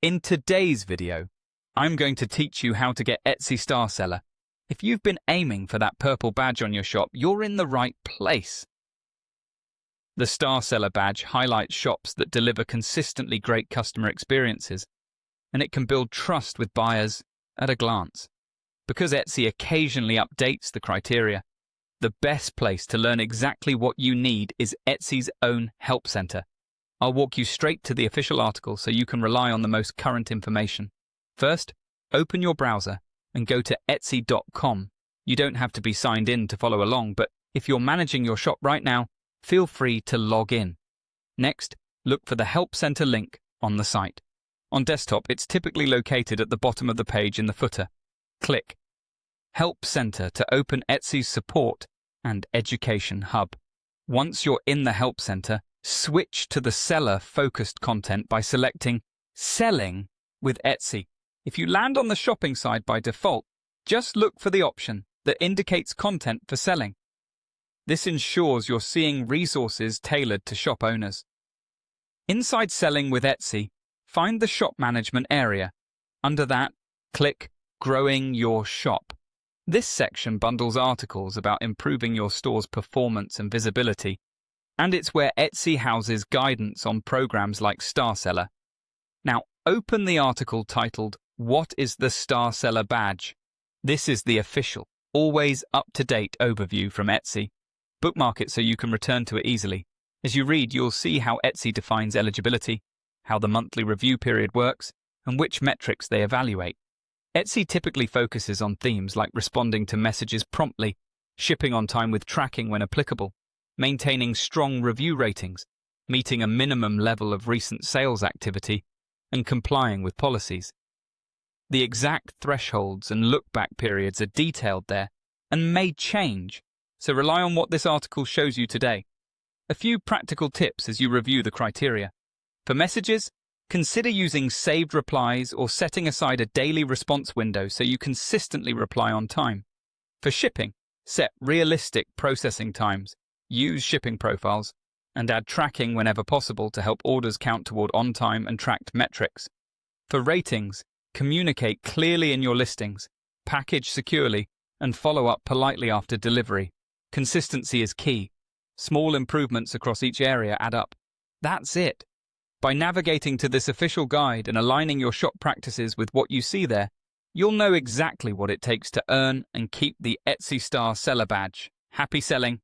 In today's video, I'm going to teach you how to get Etsy Star Seller. If you've been aiming for that purple badge on your shop, you're in the right place. The Star Seller badge highlights shops that deliver consistently great customer experiences, and it can build trust with buyers at a glance. Because Etsy occasionally updates the criteria, the best place to learn exactly what you need is Etsy's own Help Center. I'll walk you straight to the official article so you can rely on the most current information. First, open your browser and go to Etsy.com. You don't have to be signed in to follow along, but if you're managing your shop right now, feel free to log in. Next, look for the Help Center link on the site. On desktop, it's typically located at the bottom of the page in the footer. Click Help Center to open Etsy's support and education hub. Once you're in the Help Center, switch to the seller-focused content by selecting Selling with Etsy. If you land on the shopping side by default, just look for the option that indicates content for selling. This ensures you're seeing resources tailored to shop owners. Inside Selling with Etsy, find the Shop Management area. Under that, click Growing Your Shop. This section bundles articles about improving your store's performance and visibility, and it's where Etsy houses guidance on programs like Star Seller. Now, open the article titled, What is the Star Seller Badge? This is the official, always up-to-date overview from Etsy. Bookmark it so you can return to it easily. As you read, you'll see how Etsy defines eligibility, how the monthly review period works, and which metrics they evaluate. Etsy typically focuses on themes like responding to messages promptly, shipping on time with tracking when applicable, maintaining strong review ratings, meeting a minimum level of recent sales activity, and complying with policies. The exact thresholds and look-back periods are detailed there and may change, so rely on what this article shows you today. A few practical tips as you review the criteria. For messages, consider using saved replies or setting aside a daily response window so you consistently reply on time. For shipping, set realistic processing times, use shipping profiles, and add tracking whenever possible to help orders count toward on-time and tracked metrics. For ratings, communicate clearly in your listings, package securely, and follow up politely after delivery. Consistency is key. Small improvements across each area add up. That's it. By navigating to this official guide and aligning your shop practices with what you see there, you'll know exactly what it takes to earn and keep the Etsy Star Seller badge. Happy selling!